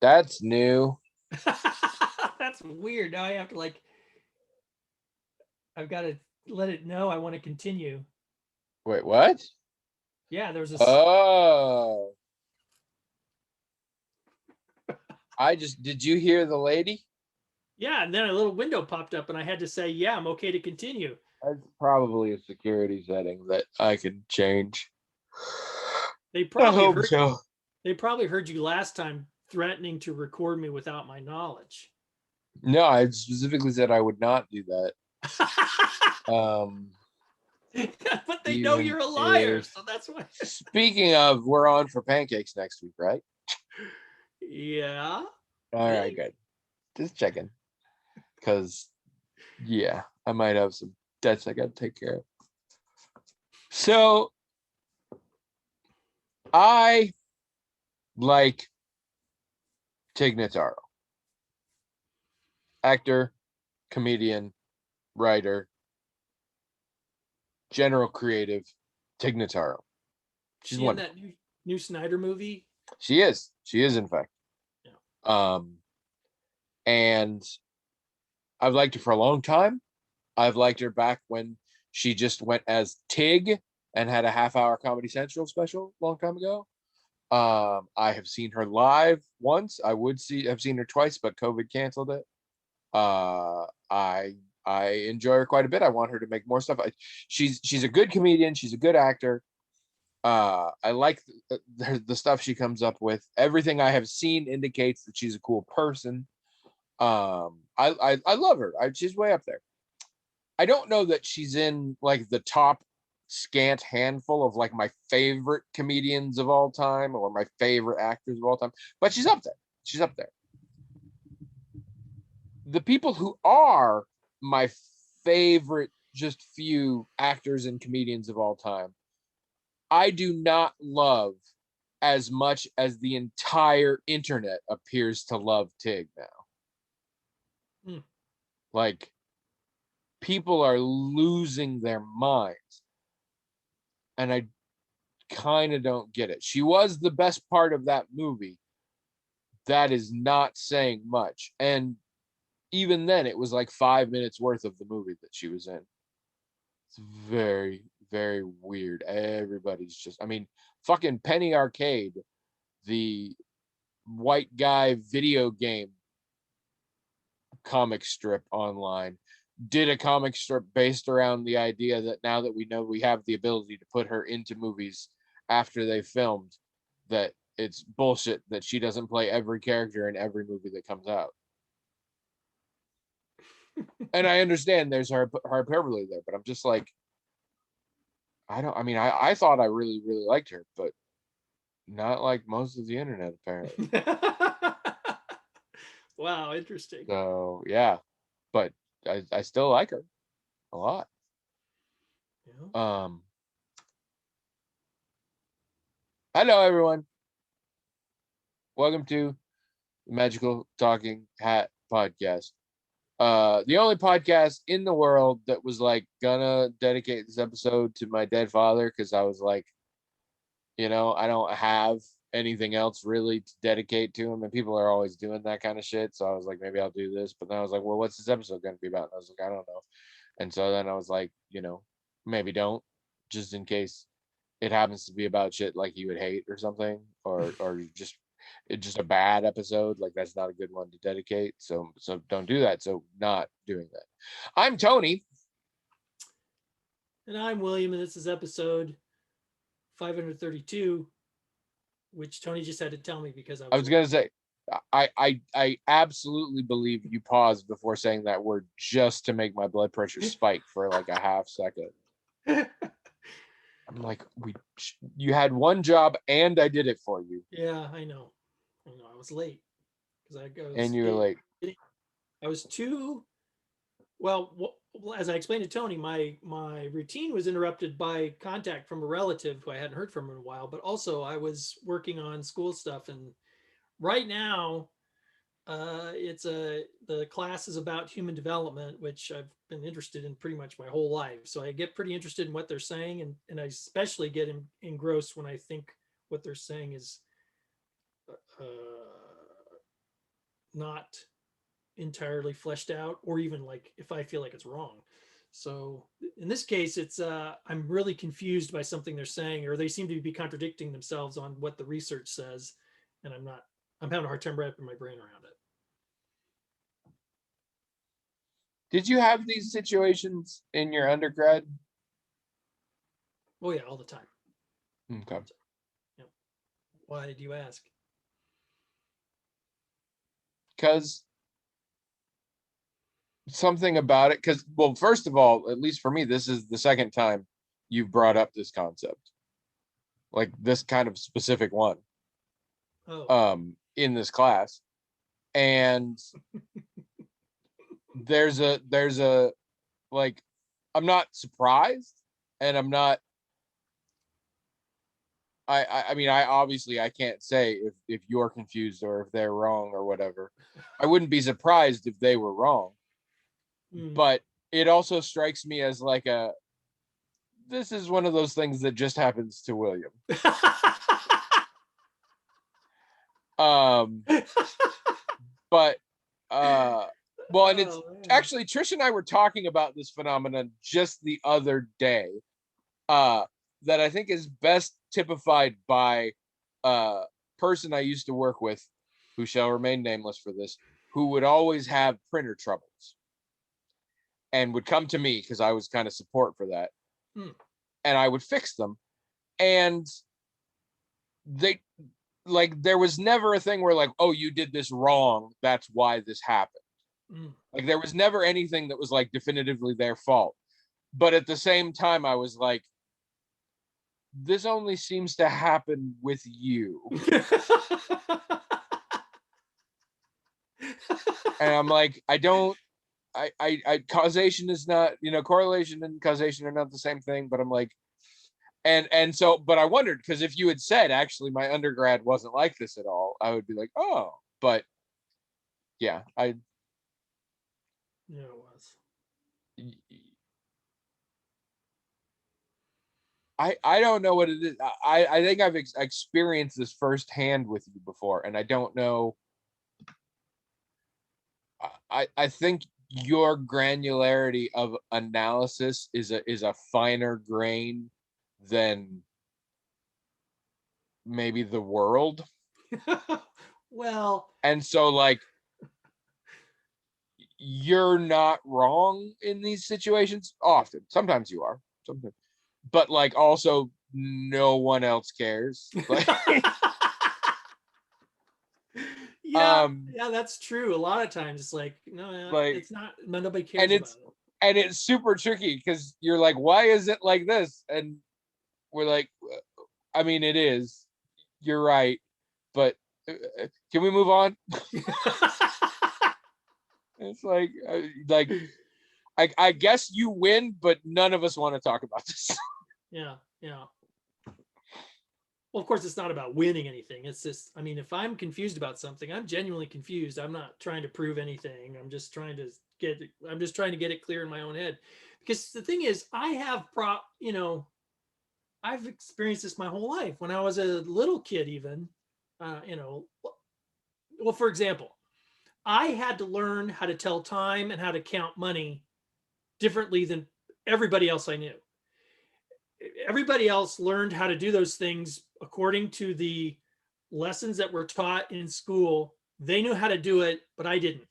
That's new. That's weird. Now I have to I've got to let it know I want to continue. Wait, what? Yeah, there's a Oh, did you hear the lady? yeah, and then a little window popped up, and I had to say, yeah, I'm okay to continue. That's probably a security setting that I could change. They I probably hope heard so. they probably heard you last time threatening to record me without my knowledge. No, I specifically said I would not do that. Um, But they know even you're a liar, if, so that's why. speaking of, we're on for pancakes next week, right? Yeah, All right, really? good. Just checking. Because, yeah, I might have some debts I got to take care of. So, I like Tig Notaro, actor, comedian, writer, general creative, Tig Notaro. She's She in wonderful. that new Snyder movie? She is. She is, in fact. Yeah. Um, and I've liked her for a long time. I've liked her back when she just went as Tig and had a half-hour Comedy Central special a long time ago. I have seen her live once. I've seen her twice, but COVID canceled it. I enjoy her quite a bit. I want her to make more stuff. She's a good comedian. She's a good actor. I like the stuff she comes up with. Everything I have seen indicates that she's a cool person. I love her. She's way up there. I don't know that she's in like the top scant handful of like my favorite comedians of all time or my favorite actors of all time, but she's up there. She's up there. The people who are my favorite, just few actors and comedians of all time, I do not love as much as the entire internet appears to love Tig now. Hmm. Like, people are losing their minds. And I kind of don't get it. She was the best part of that movie. That is not saying much. And even then, it was like 5 minutes worth of the movie that she was in. It's very, very weird. Everybody's just, I mean, fucking Penny Arcade, the white guy video game comic strip online, did a comic strip based around the idea that now that we know we have the ability to put her into movies after they filmed, that it's bullshit that she doesn't play every character in every movie that comes out. And I understand there's her hyperbole there, but I'm just like, I thought I really, really liked her, but not like most of the internet apparently. Wow, interesting. So yeah, but I still like her a lot. Yeah. Um, Hello everyone. Welcome to the Magical Talking Hat podcast. The only podcast in the world that was like gonna dedicate this episode to my dead father because I was like, I don't have anything else really to dedicate to him, and people are always doing that kind of shit. So I was like, maybe I'll do this. But then I was like, well, what's this episode gonna be about? And I was like, I don't know. And so then I was like, maybe don't, just in case it happens to be about shit like you would hate or something, or just it's just a bad episode. Like that's not a good one to dedicate. So don't do that. So not doing that. I'm Tony. And I'm William, and this is episode 532, which Tony just had to tell me because I I was was gonna late. say I absolutely believe you paused before saying that word just to make my blood pressure spike for like a half second. I'm like, you had one job and I did it for you, Yeah, I know. I know. I was late because I and was you were like, I was too well. As I explained to Tony, my routine was interrupted by contact from a relative who I hadn't heard from in a while. But also, I was working on school stuff, and right now, the class is about human development, which I've been interested in pretty much my whole life. So I get pretty interested in what they're saying, and I especially get engrossed when I think what they're saying is uh, not entirely fleshed out, or even like if I feel like it's wrong. So in this case, it's I'm really confused by something they're saying, or they seem to be contradicting themselves on what the research says, and I'm having a hard time wrapping my brain around it. Did you have these situations in your undergrad? Oh yeah, all the time. Okay. Yep. Why did you ask? Because something about it, because, well, first of all, at least for me, this is the second time you've brought up this concept, like this kind of specific one, Oh, in this class. And there's a like, I'm not surprised, and I'm not, I mean, I obviously I can't say if you're confused or if they're wrong or whatever. I wouldn't be surprised if they were wrong, mm. but it also strikes me as like this is one of those things that just happens to William. Um, but well, and it's Oh, man. actually Trish and I were talking about this phenomenon just the other day. That I think is best typified by a person I used to work with, who shall remain nameless for this, who would always have printer troubles and would come to me because I was kind of support for that. Mm. And I would fix them. And they, like, there was never a thing where like, oh, you did this wrong, that's why this happened. Mm. Like, there was never anything that was like definitively their fault. But at the same time, I was like, this only seems to happen with you. And I'm like, I causation is not, correlation and causation are not the same thing, but I'm like, and so, but I wondered, because if you had said, actually, my undergrad wasn't like this at all, I would be like, oh, but yeah, Yeah, it was. I don't know what it is. I think I've experienced this firsthand with you before, and I don't know. I think your granularity of analysis is a finer grain than maybe the world. Well, And so, like, you're not wrong in these situations often. Sometimes you are, sometimes, but like, also no one else cares. Like, yeah, yeah, that's true. A lot of times it's like, no, like, it's not, nobody and cares about it. it's super tricky because you're like, why is it like this? And we're like, I mean, it is. You're right, but can we move on? It's like I guess you win, but none of us want to talk about this. Yeah, yeah. Well, of course, it's not about winning anything. It's just, I mean, if I'm confused about something, I'm genuinely confused. I'm not trying to prove anything. I'm just trying to get it clear in my own head. Because the thing is, I've experienced this my whole life. When I was a little kid, even, well, for example, I had to learn how to tell time and how to count money differently than everybody else I knew. Everybody else learned how to do those things according to the lessons that were taught in school. They knew how to do it, but I didn't.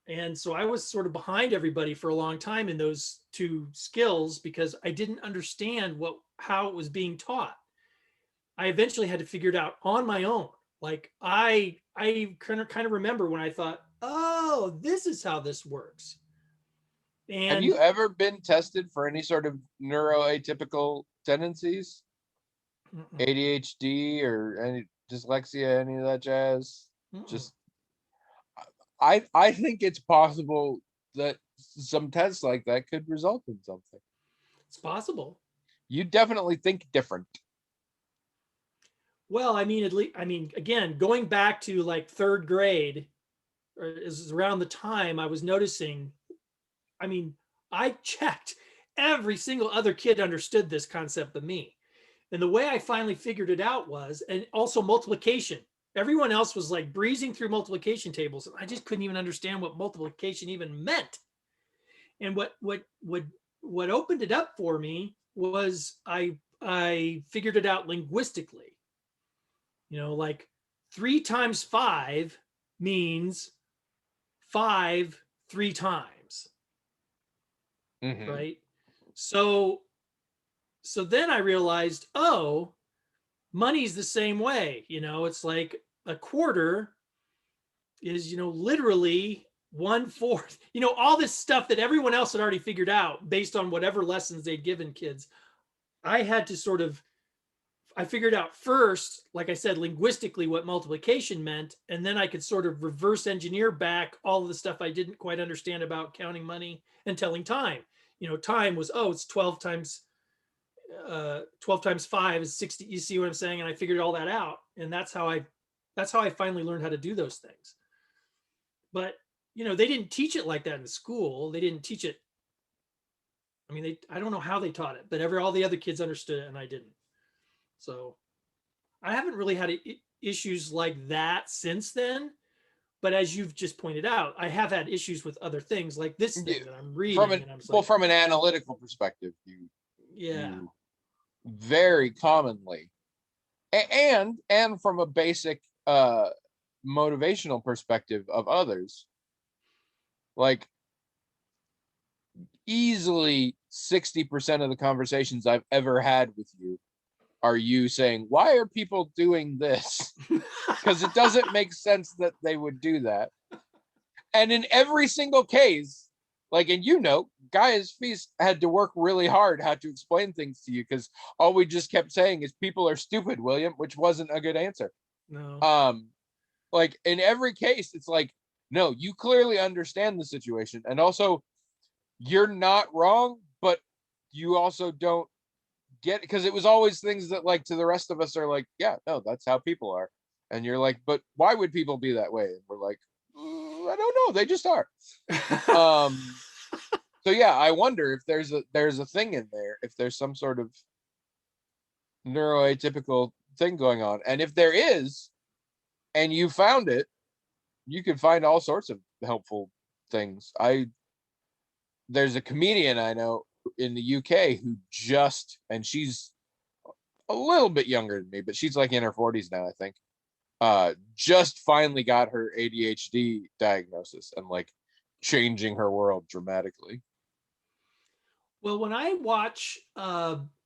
And so I was sort of behind everybody for a long time in those two skills because I didn't understand how it was being taught. I eventually had to figure it out on my own. Like I kind of remember when I thought, oh, this is how this works. Have And you ever been tested for any sort of neuroatypical tendencies, mm-mm, ADHD or any dyslexia, any of that jazz? mm-mm. Just, I think it's possible that some tests like that could result in something. It's possible. You definitely think different. Well, I mean, again, going back to like third grade, or is around the time I was noticing. I mean, I checked every single other kid understood this concept but me. And the way I finally figured it out was, and also multiplication. everyone else was like breezing through multiplication tables, and I just couldn't even understand what multiplication even meant. And what opened it up for me was I figured it out linguistically. Like 3 times 5 means 5 3 times, right? So then I realized, oh, money's the same way. It's like a quarter is, literally 1/4. All this stuff that everyone else had already figured out based on whatever lessons they'd given kids. I had to I figured out first, like I said, linguistically what multiplication meant, and then I could sort of reverse engineer back all of the stuff I didn't quite understand about counting money and telling time. Time was, it's 12 times 5 is 60. You see what I'm saying? And I figured all that out, and that's how I finally learned how to do those things. But they didn't teach it like that in school. They didn't teach it. I mean, I don't know how they taught it, but all the other kids understood it and I didn't. So I haven't really had issues like that since then. But as you've just pointed out, I have had issues with other things like this thing that I'm reading. And I'm just like, from an analytical perspective, you very commonly, and from a basic motivational perspective of others, like easily 60% of the conversations I've ever had with you are you saying, why are people doing this? Because it doesn't make sense that they would do that. And in every single case, like, and Gaia's Feast had to work really hard how to explain things to you, because all we just kept saying is people are stupid, William, which wasn't a good answer. No. Like in every case, it's like, no, you clearly understand the situation. And also you're not wrong, but you also don't get, because it was always things that, like, to the rest of us are like, yeah, no, that's how people are. And you're like, but why would people be that way? And we're like, I don't know, they just are. So yeah, I wonder if there's a thing in there, if there's some sort of neuroatypical thing going on. And if there is, and you found it, you can find all sorts of helpful things. There's a comedian I know in the UK who and she's a little bit younger than me, but she's like in her 40s now, I think. Just finally got her ADHD diagnosis and like changing her world dramatically. Well, when I watch home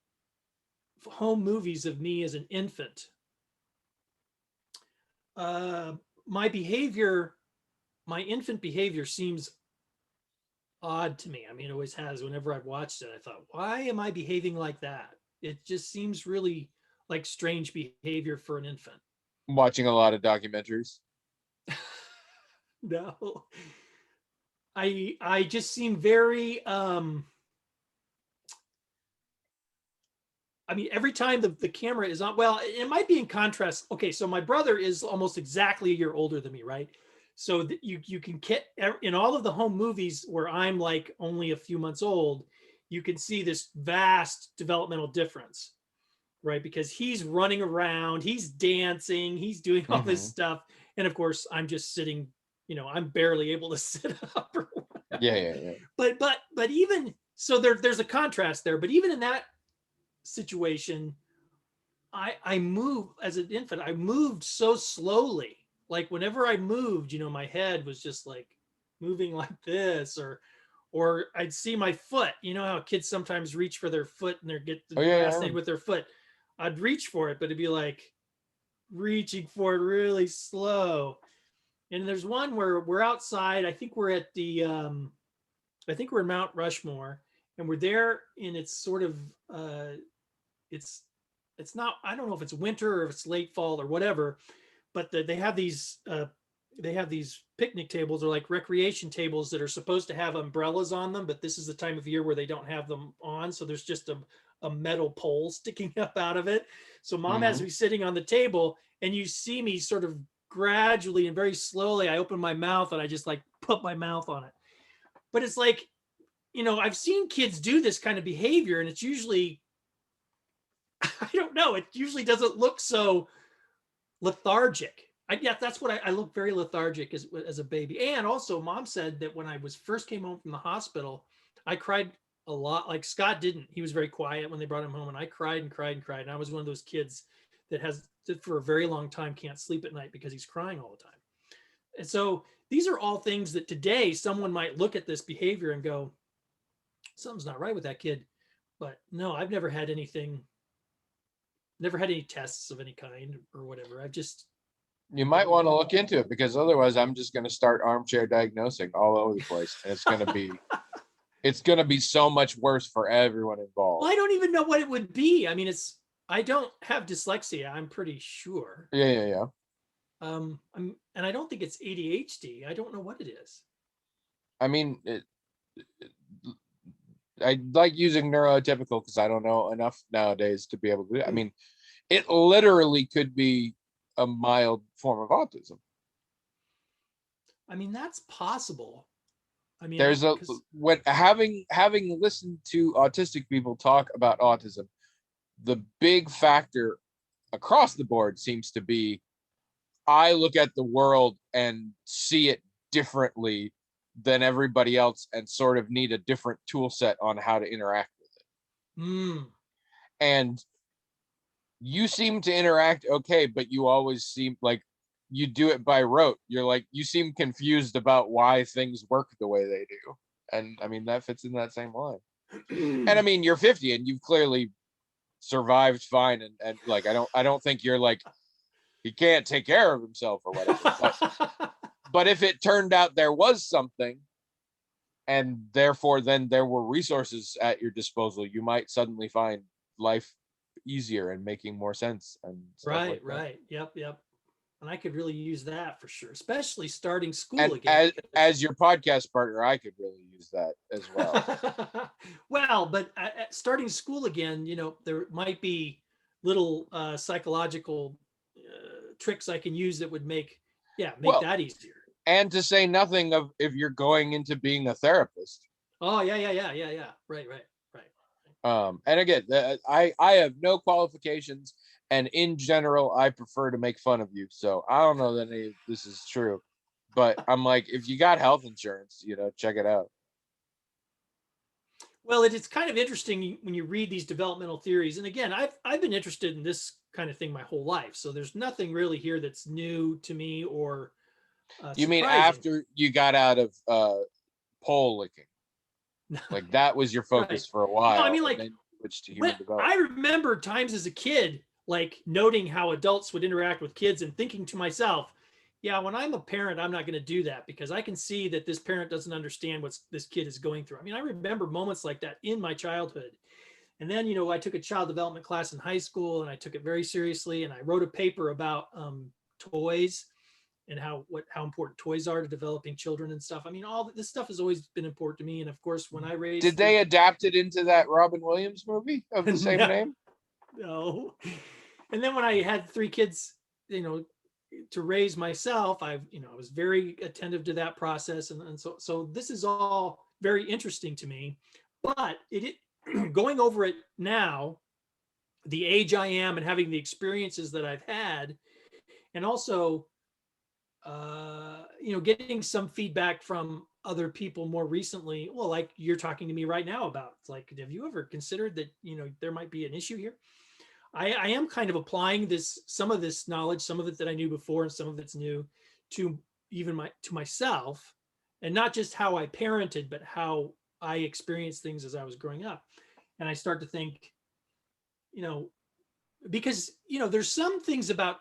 movies of me as an infant, my infant behavior seems odd to me. I mean, it always has. Whenever I've watched it, I thought, why am I behaving like that? It just seems really like strange behavior for an infant. Watching a lot of documentaries. No, I just seem very I mean, every time the camera is on, well, it might be in contrast. Okay, so my brother is almost exactly a year older than me, right? So you can get in all of the home movies where I'm like only a few months old, you can see this vast developmental difference, right? Because he's running around, he's dancing, he's doing all this stuff, and of course I'm just sitting. I'm barely able to sit up or whatever. Yeah. But even so, there's a contrast there. But even in that situation, I moved as an infant. I moved so slowly. Like whenever I moved, my head was just like moving like this, or I'd see my foot. You know how kids sometimes reach for their foot and they get fascinated with their foot. I'd reach for it, but it'd be like reaching for it really slow. And there's one where we're outside. I think we're at I think we're in Mount Rushmore, and we're there, and it's sort of it's not, I don't know if it's winter or if it's late fall or whatever, but they have these picnic tables, or like recreation tables, that are supposed to have umbrellas on them, but this is the time of year where they don't have them on, so there's just a metal pole sticking up out of it. So mom has me sitting on the table, and you see me sort of gradually and very slowly, I open my mouth and I just like put my mouth on it. But it's like, I've seen kids do this kind of behavior, and it's usually, I don't know, it usually doesn't look so lethargic. Yeah, that's what I look very lethargic as a baby. And also, mom said that when I was first came home from the hospital, I cried a lot. Like Scott didn't. He was very quiet when they brought him home, and I cried and cried and cried. And I was one of those kids that for a very long time can't sleep at night because he's crying all the time. And so these are all things that today someone might look at this behavior and go, something's not right with that kid. But no, I've never had any tests of any kind or whatever. I've just You might want to look into it, because otherwise I'm just going to start armchair diagnosing all over the place, and it's going to be so much worse for everyone Well, involved. I don't even know what it would be. I mean, I don't have dyslexia, I'm pretty sure. Yeah. And I don't think it's ADHD. I don't know what it is. I mean, I like using neurotypical because I don't know enough nowadays to be able to do it. I mean, it literally could be a mild form of autism. I mean, that's possible. I mean, There's a because when having listened to autistic people talk about autism, the big factor across the board seems to be, I look at the world and see it differently than everybody else, and sort of need a different tool set on how to interact with it. And you seem to interact okay, but you always seem like you do it by rote. You're like, you seem confused about why things work the way they do. And I mean, that fits in that same line. And I mean, you're 50 and you've clearly survived fine. And like, I don't think you're like, he can't take care of himself or whatever. But if it turned out there was something, and therefore then there were resources at your disposal, you might suddenly find life easier and making more sense and stuff right, like that. right, yep. And I could really use that for sure, especially starting school And again. as your podcast partner, I could really use that as well. Well, but starting school again, there might be little psychological tricks I can use that would make Well, that easier. and to say nothing of if you're going into being a therapist. Oh yeah. Right. And again, I have no qualifications, and in general, I prefer to make fun of you. So I don't know that any of this is true, but I'm like, if you got health insurance, check it out. Well, it's kind of interesting when you read these developmental theories. And again, I've been interested in this kind of thing my whole life, so there's nothing really here that's new to me or You mean surprising. after you got out of pole licking? Like that was your Right. focus for a No, I while, mean, and like, then you switched to when human I development. remember times as a kid, like noting how adults would interact with kids and thinking to myself, yeah, when I'm a parent, I'm not going to do that because I can see that this parent doesn't understand what this kid is going through. I mean, I remember moments like that in my childhood. And then, I took a child development class in high school and I took it very seriously. And I wrote a paper about toys and how important toys are to developing children and stuff. I mean, all this stuff has always been important to me. And of course, when I Did raised they three, adapt it into that Robin Williams movie of the same no, name? no. And then when I had three kids, to raise myself, I was very attentive to that process. And so this is all very interesting to me, but going over it now, the age I am and having the experiences that I've had, and also, getting some feedback from other people more recently. Well, like you're talking to me right now about, it's like, have you ever considered that, there might be an issue here? I am kind of applying some of this knowledge, some of it that I knew before, and some of it's new to to myself, and not just how I parented, but how I experienced things as I was growing up. And I start to think, you know, because there's some things about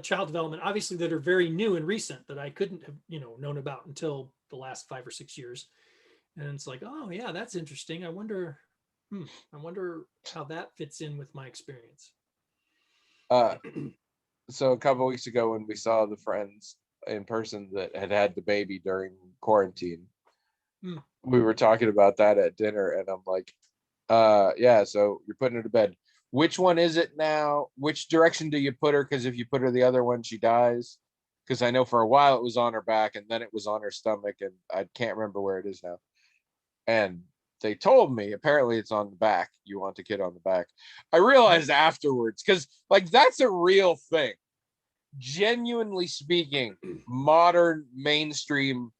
child development obviously that are very new and recent that I couldn't have known about until the last 5 or 6 years. And it's like, oh yeah, that's interesting. I wonder how that fits in with my experience. Uh, so a couple weeks ago when we saw the friends in person that had the baby during quarantine, we were talking about that at dinner, and I'm like, yeah, so you're putting her to bed. Which one is it now? Which direction do you put her? Because if you put her the other one, she dies. Because I know for a while it was on her back and then it was on her stomach, and I can't remember where it is now. And they told me apparently it's on the back. You want the kid on the back. I realized afterwards, because like that's a real thing. genuinely speaking, modern mainstream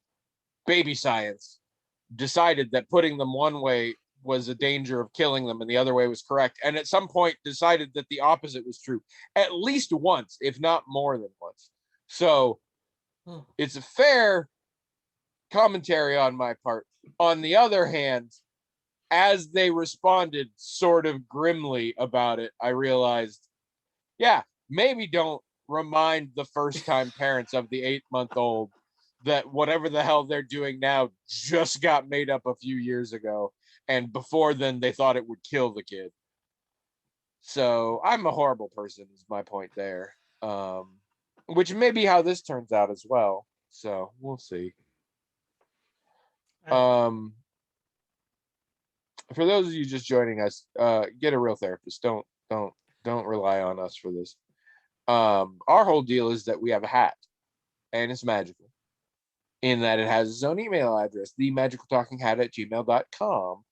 baby science decided that putting them one way was a danger of killing them and the other way was correct, and at some point decided that the opposite was true at least once, if not more than once. So it's a fair commentary on my part. On the other hand, as they responded sort of grimly about it, I realized, yeah, maybe don't remind the first time parents of the 8-month-old that whatever the hell they're doing now just got made up a few years ago. And before then, they thought it would kill the kid. So I'm a horrible person, is my point there. Which may be how this turns out as well. So we'll see. For those of you just joining us, get a real therapist. Don't rely on us for this. Our whole deal is that we have a hat, and it's magical in that it has its own email address, themagicaltalkinghat@gmail.com.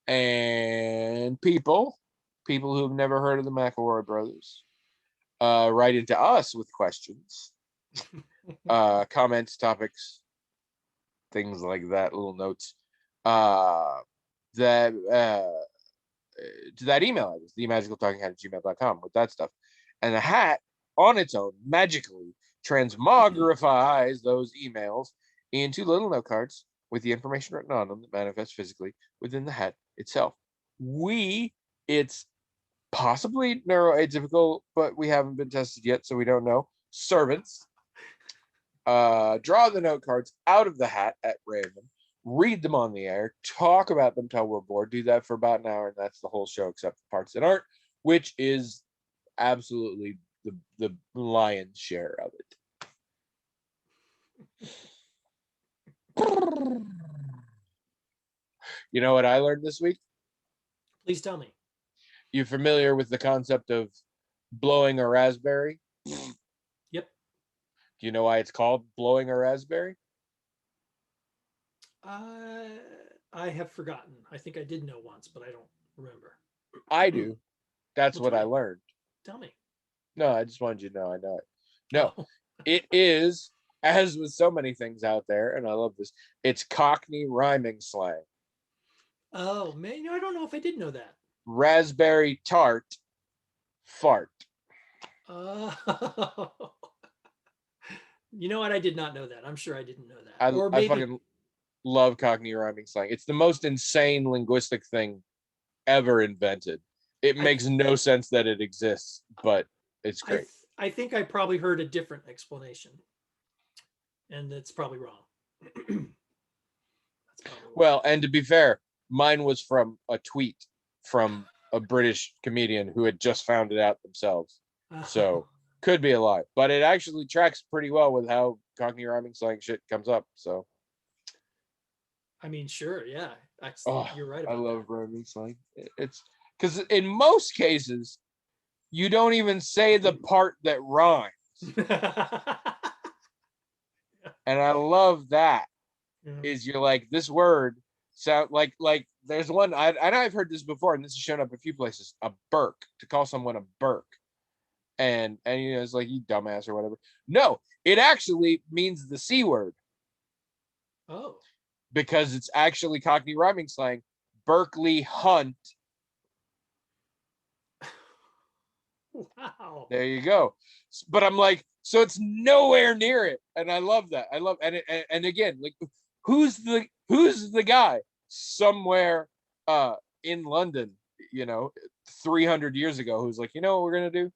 And people who've never heard of the McElroy brothers, write into us with questions, comments, topics, things like that, little notes, that to that email address, themagicaltalkinghat@gmail.com, with that stuff. And the hat on its own magically transmogrifies those emails into little note cards with the information written on them that manifests physically within the hat itself. It's possibly neuroatypical, but we haven't been tested yet, so we don't know. Servants draw the note cards out of the hat at random, read them on the air, talk about them till we're bored, do that for about an hour, and that's the whole show except the parts that aren't, which is absolutely the lion's share of it. You know what I learned this week? Please tell me. You familiar with the concept of blowing a raspberry? Yep. Do you know why it's called blowing a raspberry? I have forgotten. I think I did know once, but I don't remember. I do. That's Well, what I learned. Tell me. No, I just wanted you to know I know it. No, it is, as with so many things out there, and I love this, it's Cockney rhyming slang. Oh, man, I don't know if I did know that. Raspberry tart, fart. You know what? I did not know that. I'm sure I didn't know that. I fucking love Cockney rhyming slang. It's the most insane linguistic thing ever invented. It makes no sense that it exists, but it's great. I think I probably heard a different explanation, and it's probably wrong. Well, and to be fair, mine was from a tweet from a British comedian who had just found it out themselves. So could be a lie, but it actually tracks pretty well with how Cockney rhyming slang shit comes up. So, I mean, sure, yeah, you're right. I love rhyming slang. It's because in most cases, you don't even say the part that rhymes, and I love that. Is you're like, this word sound like there's one I've heard this before, and this has shown up a few places. A Burke, to call someone a Burke. And you know, it's like, you dumbass or whatever. No, it actually means the C word. Oh. Because it's actually Cockney rhyming slang. Berkeley Hunt. Wow. There you go. But I'm like, so it's nowhere near it, and I love that. I love, and again, like, who's the guy somewhere in London, you know, 300 years ago, who's like, you know what we're gonna do?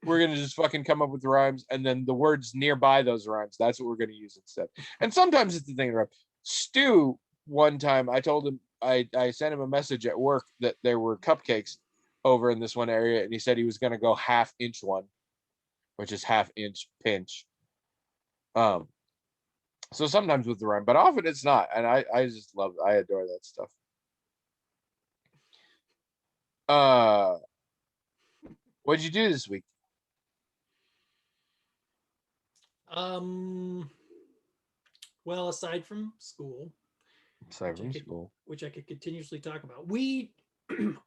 We're going to just fucking come up with rhymes, and then the words nearby those rhymes, that's what we're going to use instead. And sometimes it's the thing around. Stu, one time, I told him, I sent him a message at work that there were cupcakes over in this one area, and he said he was going to go half-inch one, which is half-inch pinch. So sometimes with the rhyme, but often it's not, and I just love it. I adore that stuff. What'd you do this week? Well, aside from school, which I could continuously talk about, we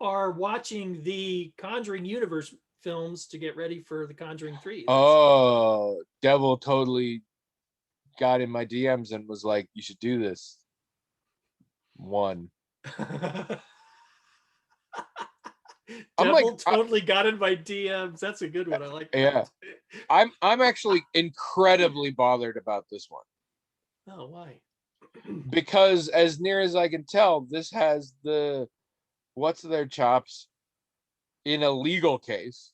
are watching the Conjuring Universe films to get ready for The Conjuring 3. Oh, Devil totally got in my DMs and was like, "You should do this." One. I'm like, Devil totally got in my DMs. That's a good one. I like that. yeah. I'm actually incredibly bothered about this one. Oh, why? Because as near as I can tell, this has the what's their chops in a legal case.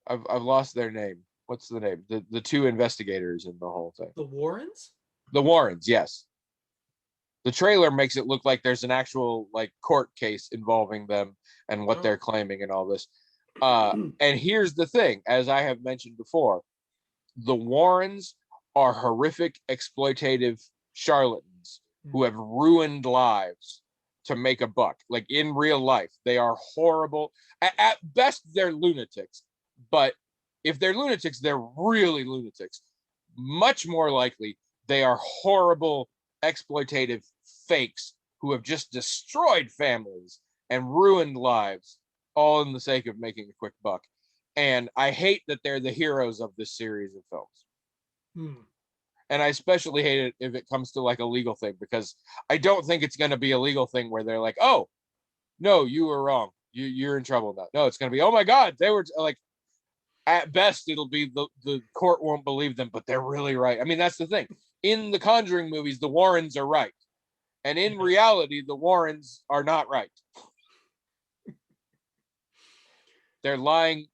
I've lost their name. What's the name? The two investigators in the whole thing. The Warrens? The Warrens, yes. The trailer makes it look like there's an actual like court case involving them and what they're claiming and all this. And here's the thing, as I have mentioned before, the Warrens are horrific, exploitative charlatans who have ruined lives to make a buck. Like in real life, they are horrible. At best, they're lunatics. But if they're lunatics, they're really lunatics. Much more likely, they are horrible, exploitative fakes who have just destroyed families and ruined lives, all in the sake of making a quick buck. And I hate that they're the heroes of this series of films. And I especially hate it if it comes to like a legal thing, because I don't think it's going to be a legal thing where they're like, "Oh, no, you were wrong. You're in trouble now." No, it's going to be, "Oh my God, they were like," at best, it'll be the court won't believe them, but they're really right. I mean, that's the thing. In the Conjuring movies, the Warrens are right. And in reality, the Warrens are not right. They're lying,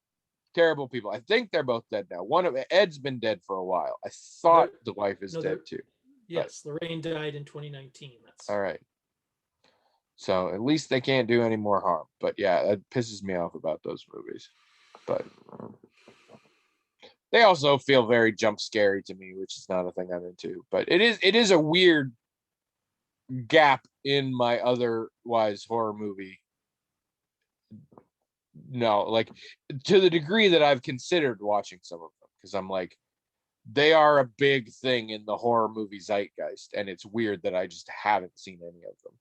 terrible people. I think they're both dead now. One of Ed's been dead for a while. I thought the wife is dead too. Yes, Lorraine died in 2019. That's all right. So at least they can't do any more harm. But yeah, that pisses me off about those movies. But they also feel very jump scary to me, which is not a thing I'm into. But it is a weird gap in my otherwise horror movie. No, like to the degree that I've considered watching some of them, because I'm like, they are a big thing in the horror movie zeitgeist, and it's weird that I just haven't seen any of them.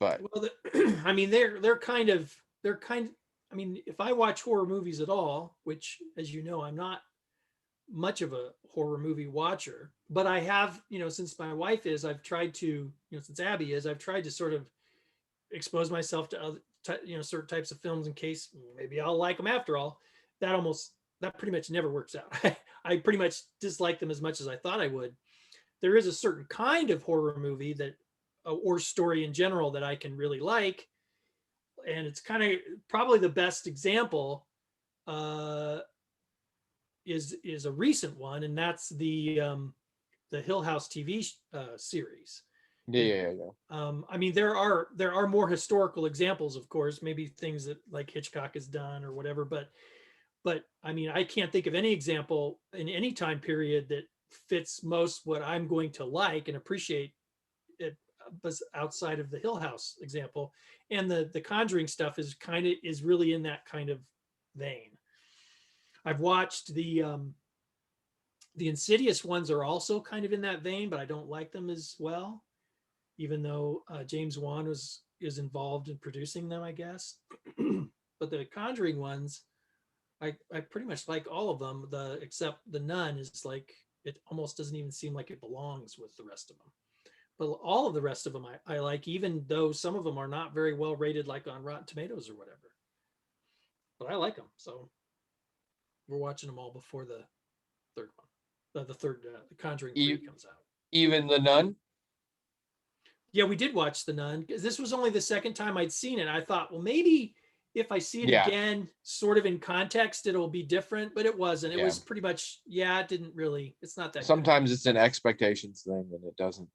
But well, I mean, they're kind of. I mean, if I watch horror movies at all, which, as you know, I'm not much of a horror movie watcher, but I have, since my wife is, I've tried to, since Abby is, I've tried to sort of expose myself to other, certain types of films in case maybe I'll like them after all. That pretty much never works out. I pretty much dislike them as much as I thought I would. There is a certain kind of horror movie that, or story in general, that I can really like. And it's kind of probably the best example is a recent one, and that's the Hill House TV series. Yeah. I mean, there are more historical examples, of course, maybe things that like Hitchcock has done or whatever, but I mean, I can't think of any example in any time period that fits most what I'm going to like and appreciate it, outside of the Hill House example. And the Conjuring stuff is really in that kind of vein. I've watched the Insidious ones are also kind of in that vein, but I don't like them as well, even though James Wan is involved in producing them, I guess. But the Conjuring ones, I pretty much like all of them. Except the Nun is like, it almost doesn't even seem like it belongs with the rest of them. But all of the rest of them I like, even though some of them are not very well rated, like on Rotten Tomatoes or whatever. But I like them, so we're watching them all before the third one. The Conjuring 3 comes out. Even the Nun? Yeah, we did watch the Nun, because this was only the second time I'd seen it. I thought, well, maybe if I see it again, sort of in context, it'll be different, but it wasn't. It was pretty much, it didn't really, it's not that sometimes good. It's an expectations thing and it doesn't.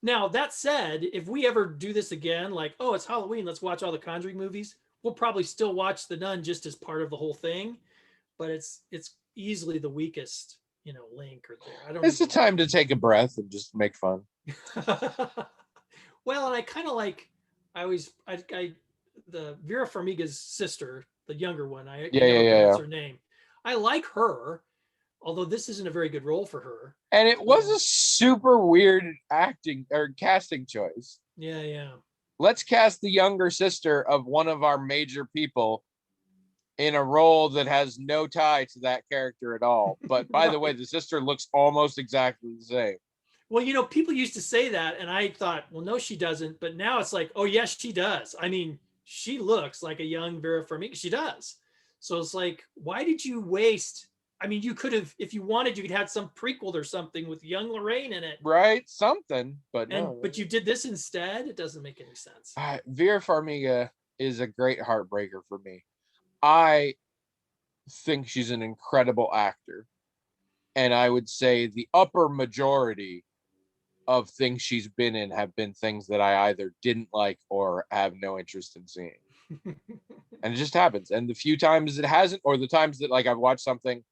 Now, that said, if we ever do this again, like, oh, it's Halloween, let's watch all the Conjuring movies, we'll probably still watch the Nun just as part of the whole thing, but it's easily the weakest, link or there. It's the time to take a breath and just make fun. Well, and I kind of like, the Vera Farmiga's sister, the younger one, I never pronounce her name. I like her, although this isn't a very good role for her. And it was a super weird acting or casting choice. Yeah. let's cast the younger sister of one of our major people in a role that has no tie to that character at all. But by the way, Right. the sister looks almost exactly the same. Well, people used to say that, and I thought, well, no, she doesn't. But now it's like, oh, yes, she does. I mean, she looks like a young Vera Farmiga. She does. So it's like, why did you waste? I mean, you could have, if you wanted, you could have some prequel or something with young Lorraine in it, Right? Something, but and no. but you did this instead. It doesn't make any sense. Vera Farmiga is a great heartbreaker for me. I think she's an incredible actor. And I would say the upper majority of things she's been in have been things that I either didn't like or have no interest in seeing. And it just happens. And the few times it hasn't, or the times that like I've watched something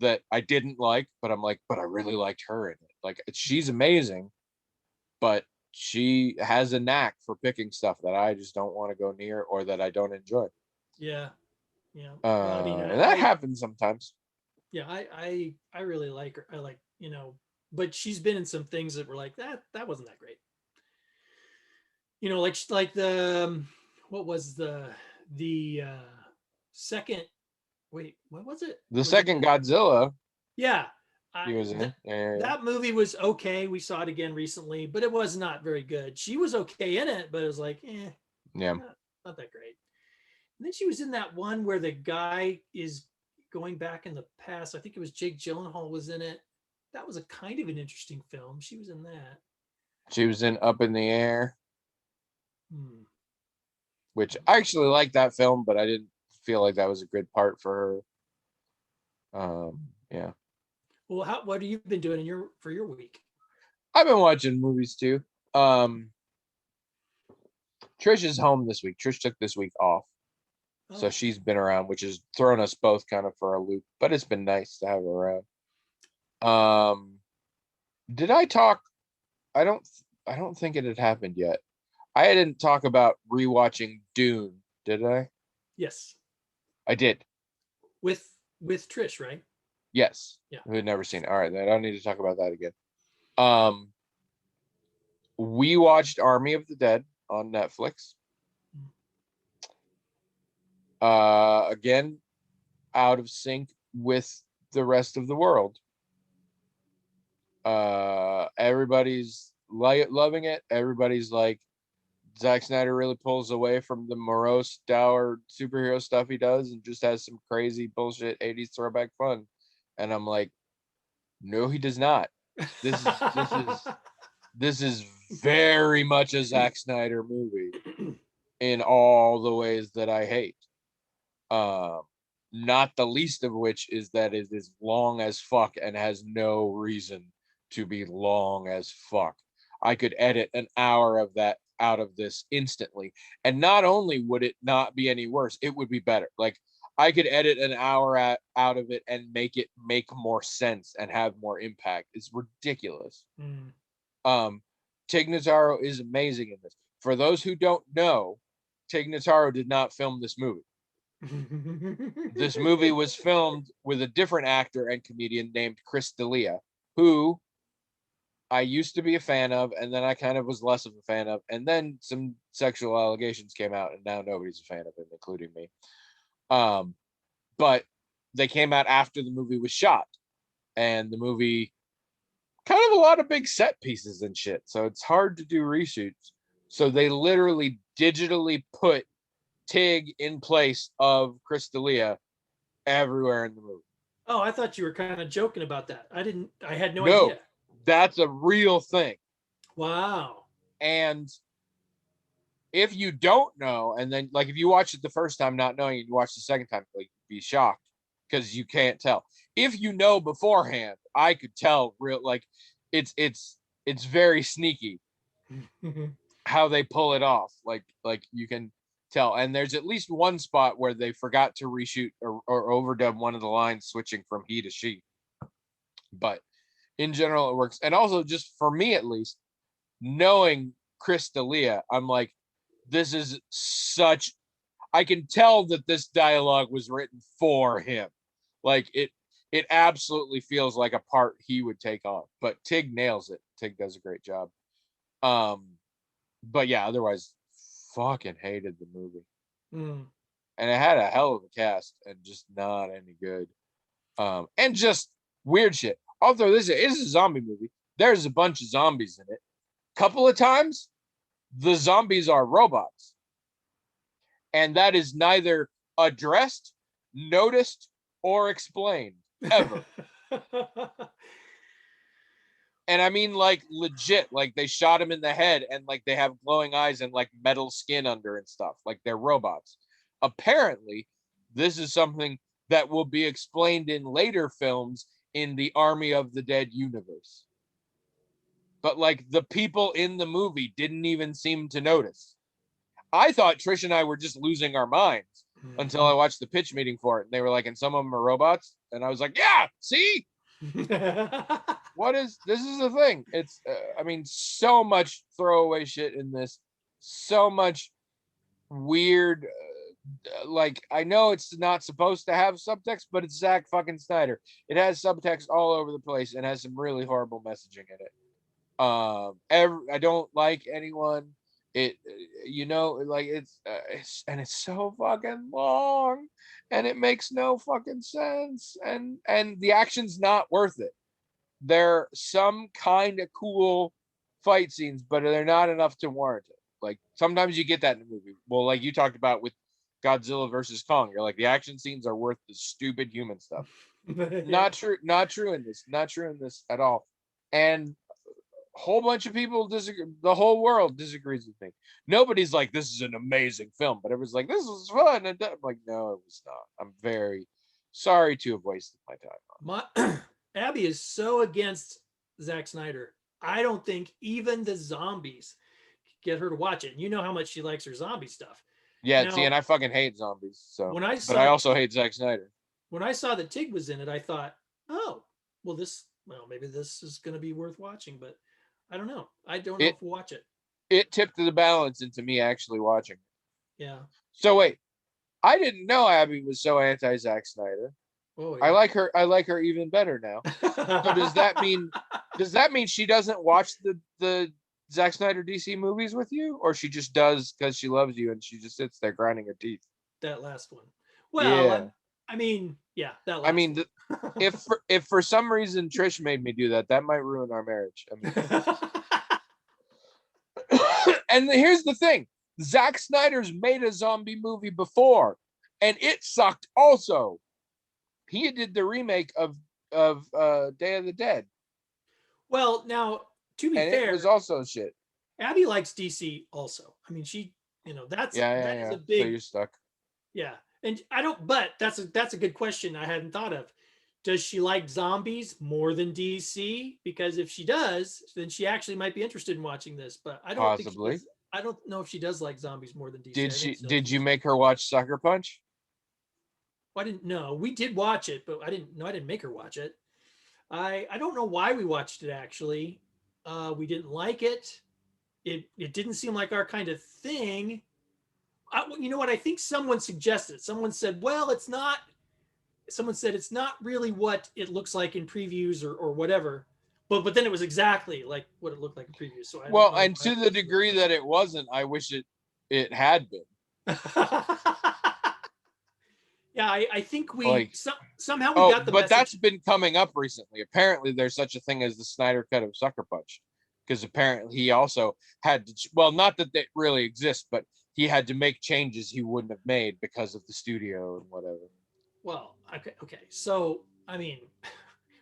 that I didn't like, but I'm like, but I really liked her in it. Like she's amazing, but she has a knack for picking stuff that I just don't want to go near or that I don't enjoy. Yeah, yeah. Well, I mean, And that happens sometimes. yeah, I really like her. I like, but she's been in some things that were like that wasn't that great. Like the what was the second, wait, what was it? The Was it second Godzilla yeah. he was in. Yeah. That movie was okay. We saw it again recently, but it was not very good. She was okay in it, but it was like, Yeah. not that great. And then she was in that one where the guy is going back in the past. I think it was Jake Gyllenhaal was in it. That was a kind of an interesting film. She was in that. She was in Up in the Air, Hmm. which I actually liked that film, but I didn't feel like that was a good part for her. Yeah. Well, what have you been doing for your week? I've been watching movies too. Trish is home this week. Trish took this week off. So Oh, she's been around, which has thrown us both kind of for a loop, but it's been nice to have her around. Did I talk? I don't think it had happened yet. I didn't talk about rewatching Dune, did I? yes, I did. with Trish, right? Yes. Yeah. Who had never seen it. All right, then I don't need to talk about that again. Um, we watched Army of the Dead on Netflix. Again, out of sync with the rest of the world. Everybody's loving it. Everybody's like, Zack Snyder really pulls away from the morose, dour superhero stuff he does and just has some crazy bullshit 80s throwback fun. And I'm like, no, he does not. This is this is this is very much a Zack Snyder movie in all the ways that I hate. Um, Not the least of which is that it is long as fuck and has no reason to be long as fuck. I could edit an hour of that out of this instantly. And not only would it not be any worse, it would be better. Like I could edit an hour out of it and make it make more sense and have more impact. It's ridiculous. Mm. Tig Notaro is amazing in this. For those who don't know, Tig Notaro did not film this movie. This movie was filmed with a different actor and comedian named Chris D'Elia, who I used to be a fan of, and then I kind of was less of a fan of, and then some sexual allegations came out, and now nobody's a fan of him, including me. But they came out after the movie was shot, and the movie kind of a lot of big set pieces and shit, so it's hard to do reshoots. So they literally digitally put Tig in place of Chris D'Elia everywhere in the movie. Oh, I thought you were kind of joking about that. I had no No, idea. that's a real thing. Wow. And if you don't know, and then like if you watch it the first time not knowing, and you watch the second time, like be shocked because you can't tell. If you know beforehand, I could tell real like it's very sneaky how they pull it off. Like you can tell. And there's at least one spot where they forgot to reshoot or overdub one of the lines switching from he to she. But in general, it works. And also, just for me at least, knowing Chris D'Elia, I'm like, this is such. I can tell that this dialogue was written for him. Like it absolutely feels like a part he would take on. But Tig nails it. Tig does a great job. But yeah, otherwise, fucking hated the movie. Mm. And it had a hell of a cast and just not any good. And just weird shit. Although this is a zombie movie, there's a bunch of zombies in it. Couple of times, the zombies are robots. And that is neither addressed, noticed, or explained ever. And I mean, like, legit, like they shot him in the head and like they have glowing eyes and like metal skin under and stuff. Like they're robots. Apparently, this is something that will be explained in later films in the Army of the Dead universe. But like the people in the movie didn't even seem to notice. I thought Trish and I were just losing our minds until I watched the pitch meeting for it. And they were like, and some of them are robots. And I was like, yeah, see? What is this? Is the thing. It's I mean, so much throwaway shit in this, so much weird, like, I know it's not supposed to have subtext, but it's Zack fucking Snyder. It has subtext all over the place and has some really horrible messaging in it. I don't like anyone. It, you know, like it's so fucking long, and it makes no fucking sense, and the action's not worth it. They're some kind of cool fight scenes, but they're not enough to warrant it. Like sometimes you get that in a movie. Well, like you talked about with Godzilla versus Kong, you're like the action scenes are worth the stupid human stuff. Yeah. Not true. Not true in this. Not true in this at all. And a whole bunch of people disagree. The whole world disagrees with me. Nobody's like, this is an amazing film, but everyone's like, this was fun. And I'm like, no, it was not. I'm very sorry to have wasted my time. My Abby is so against Zack Snyder. I don't think even the zombies get her to watch it. And you know how much she likes her zombie stuff. Yeah, Now, see, and I fucking hate zombies. So, when I but I saw also hate Zack Snyder. when I saw that Tig was in it, I thought, oh, well, maybe this is going to be worth watching. But I don't know. I don't know if we'll watch it. It tipped the balance into me actually watching. Yeah. So wait, I didn't know Abby was so anti Zack Snyder. Oh, yeah. I like her. I like her even better now. So does that mean she doesn't watch the Zack Snyder DC movies with you, or she just does because she loves you and she just sits there grinding her teeth? That last one. Well, Yeah. I mean, yeah, that last I mean, if for some reason Trish made me do that, that might ruin our marriage. I mean, and here's the thing: Zack Snyder's made a zombie movie before, and it sucked. Also, he did the remake of Day of the Dead. Well, now to be and fair, it was also shit. Abby likes DC also. I mean, she, that is a big. So you're stuck. Yeah, and I don't. But that's a good question I hadn't thought of. Does she like zombies more than DC? Because if she does, then she actually might be interested in watching this. But I don't Possibly. think I don't know if she does like zombies more than DC. Did you make her watch Sucker Punch? Well, I didn't know. We did watch it, but I didn't make her watch it. I don't know why we watched it actually. We didn't like it. It didn't seem like our kind of thing. You know what? I think someone suggested. Someone said, "Well, it's not." Someone said it's not really what it looks like in previews or whatever. But then it was exactly like what it looked like in previews. So and to the degree that it wasn't, I wish it had been. Yeah, I think we somehow we got the but message. That's been coming up recently. Apparently, there's such a thing as the Snyder Cut of Sucker Punch, because apparently he also had to. Well, not that they really exist, but he had to make changes he wouldn't have made because of the studio and whatever. Well, okay. So I mean,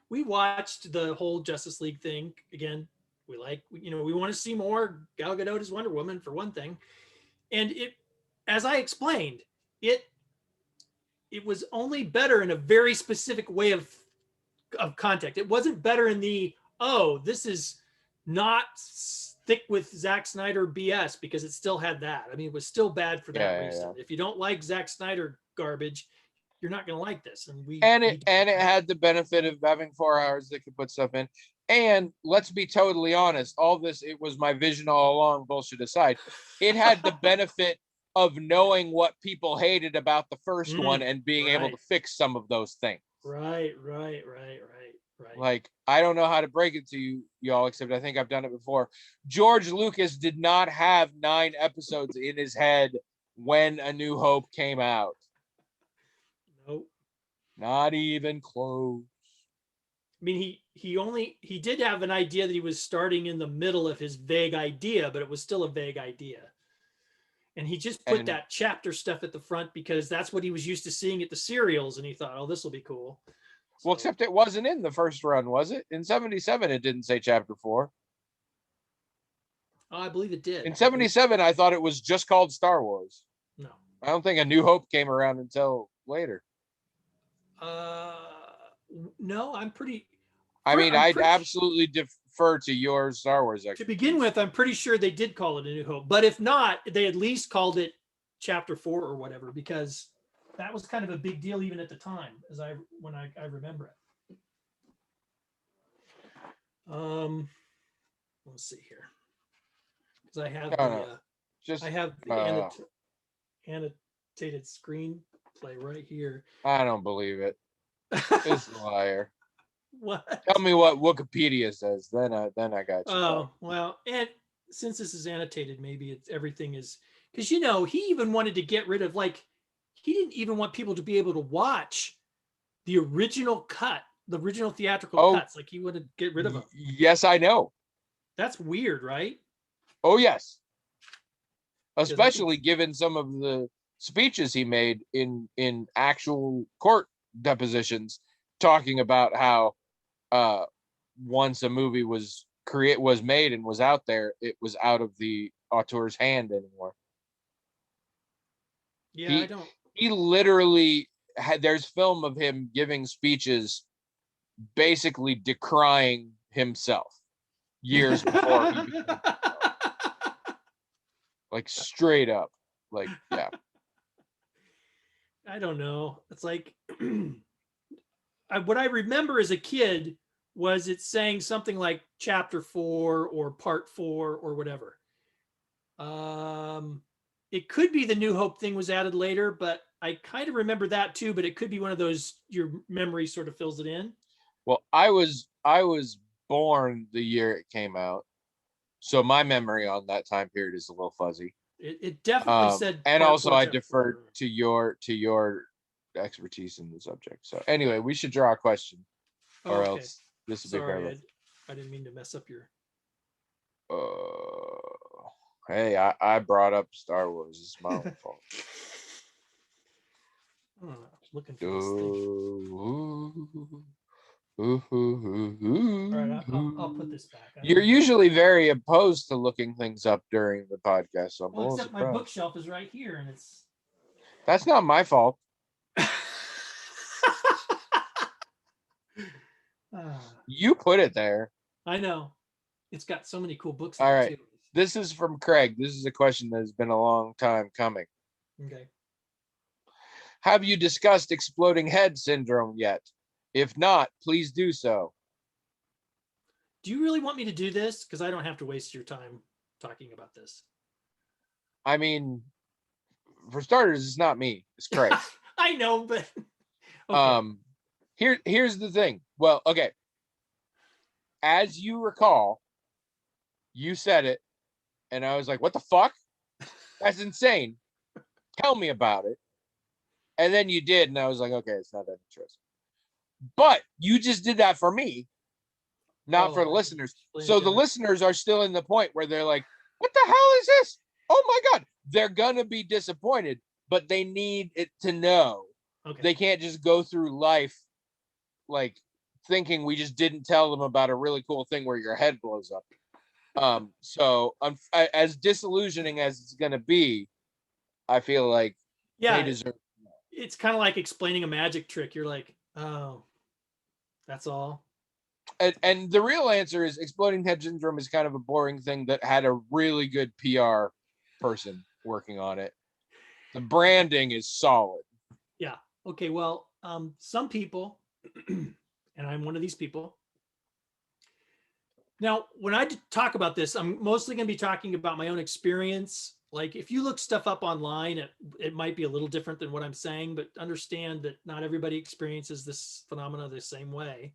we watched the whole Justice League thing again. We want to see more Gal Gadot as Wonder Woman for one thing, and as I explained, it was only better in a very specific way of context. It wasn't better in this is not thick with Zack Snyder BS, because it still had that. I mean, it was still bad for that reason. Yeah. If you don't like Zack Snyder garbage, you're not going to like this. And it had the benefit of having 4 hours that could put stuff in. And let's be totally honest, all this, it was my vision all along, bullshit aside. It had the benefit of knowing what people hated about the first one and being able to fix some of those things. Right. Right. Like, I don't know how to break it to y'all, except I think I've done it before. George Lucas did not have 9 episodes in his head when A New Hope came out. Nope. Not even close. I mean, he did have an idea that he was starting in the middle of his vague idea, but it was still a vague idea. And he just put And that chapter stuff at the front because that's what he was used to seeing at the serials, and he thought, "Oh, this will be cool." well, So, except it wasn't in the first run, was it? In 77, it didn't say chapter 4. I believe it did. In 77, I thought it was just called Star Wars. No. I don't think A New Hope came around until later. No, I'm pretty. I mean, I'm I'd pretty, absolutely defer to your Star Wars to expertise. begin with, I'm pretty sure they did call it A New Hope, but if not, they at least called it Chapter 4 or whatever, because that was kind of a big deal even at the time, when I remember it. Let's see here, because I have the annotated screenplay right here. I don't believe it. It's a liar. What? Tell me what Wikipedia says. Then I got you. Oh, well, and since this is annotated, maybe everything is, because he even wanted to get rid of, like, he didn't even want people to be able to watch the original cut, the original theatrical cuts. Like, he wanted to get rid of them. Yes, I know. That's weird, right? Oh, yes. Especially given some of the speeches he made in actual court depositions, talking about how once a movie was made and was out there, it was out of the auteur's hand anymore. Yeah, I don't. He literally there's film of him giving speeches basically decrying himself years before he became like straight up. Like, yeah. I don't know. It's like what I remember as a kid was it saying something like chapter 4 or part 4 or whatever. It could be the New Hope thing was added later, but I kind of remember that too. But it could be one of those, your memory sort of fills it in. Well, I was born the year it came out, so my memory on that time period is a little fuzzy. It definitely said. And also, I deferred to your expertise in the subject. So anyway, we should draw a question, or else this will be forever. I didn't mean to mess up your. Hey, I brought up Star Wars. It's my own fault. I was looking for this thing. All right, I'll put this back. You're usually very opposed to looking things up during the podcast, so I'm a little surprised. My bookshelf is right here, and it's. That's not my fault. You put it there. I know. It's got so many cool books. All right. Too. This is from Craig. This is a question that has been a long time coming. Okay. Have you discussed exploding head syndrome yet? If not, please do so. Do you really want me to do this? Because I don't have to waste your time talking about this. I mean, for starters, it's not me. It's Craig. I know, but okay. Here's the thing. Well, okay. As you recall, you said it, and I was like, what the fuck? That's insane. Tell me about it. And then you did, and I was like, okay, it's not that interesting. But you just did that for me, not for the listeners. So the listeners are still in the point where they're like, what the hell is this? Oh my God. They're going to be disappointed, but they need it to know. Okay. They can't just go through life like thinking we just didn't tell them about a really cool thing where your head blows up. So as disillusioning as it's going to be, I feel like they deserve. It's kind of like explaining a magic trick. You're like, oh, that's all. And the real answer is exploding head syndrome is kind of a boring thing that had a really good PR person working on it. The branding is solid. Yeah. Okay. Well, some people, and I'm one of these people. Now, when I talk about this, I'm mostly going to be talking about my own experience. Like, if you look stuff up online, it might be a little different than what I'm saying, but understand that not everybody experiences this phenomena the same way.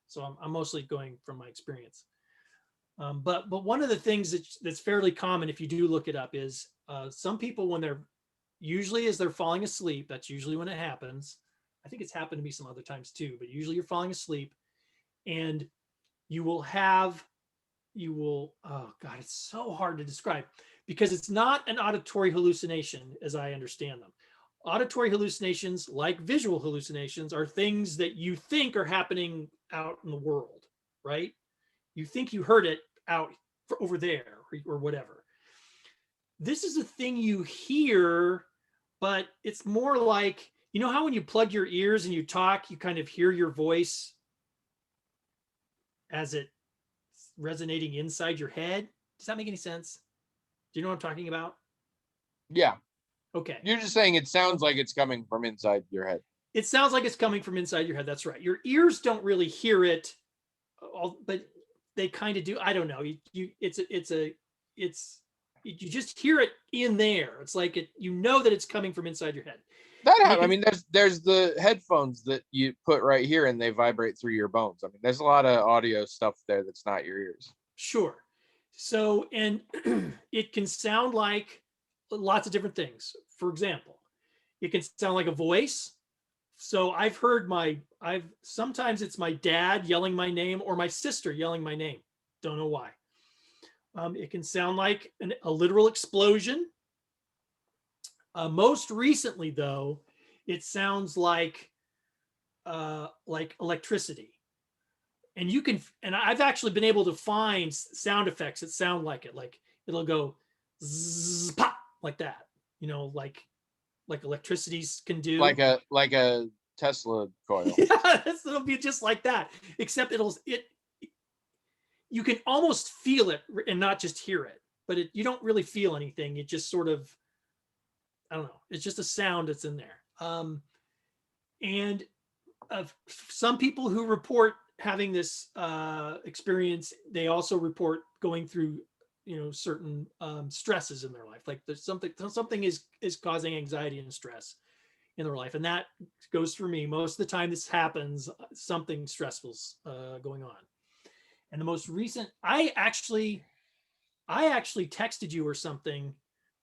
So I'm mostly going from my experience. But one of the things that's fairly common, if you do look it up, is some people, when they're usually as they're falling asleep, that's usually when it happens. I think it's happened to me some other times too, but usually you're falling asleep, and you will have oh god, it's so hard to describe because it's not an auditory hallucination as I understand them. Auditory hallucinations, like visual hallucinations, are things that you think are happening out in the world, right? You think you heard it out over there or whatever. This is a thing you hear, but it's more like, you know how when you plug your ears and you talk, you kind of hear your voice as it resonating inside your head? Does that make any sense? Do you know what I'm talking about? Yeah. Okay. You're just saying it sounds like it's coming from inside your head. It sounds like it's coming from inside your head. That's right. Your ears don't really hear it, but they kind of do. I don't know. You just hear it in there. It's like you know that it's coming from inside your head. I mean, there's the headphones that you put right here and they vibrate through your bones. I mean, there's a lot of audio stuff there that's not your ears. Sure. So, and it can sound like lots of different things. For example, it can sound like a voice. So sometimes it's my dad yelling my name or my sister yelling my name. Don't know why. It can sound like a literal explosion. Most recently, though, it sounds like electricity. And I've actually been able to find sound effects that sound like it. Like it'll go zzz, pop, like that. Like electricities can do. Like a Tesla coil. Yeah, it'll be just like that. Except you can almost feel it and not just hear it. But you don't really feel anything. It just sort of, I don't know. It's just a sound that's in there. And some people who report having this experience, they also report going through, certain stresses in their life. Like there's something is causing anxiety and stress in their life, and that goes for me. Most of the time, this happens. Something stressful's going on. And the most recent, I actually texted you or something,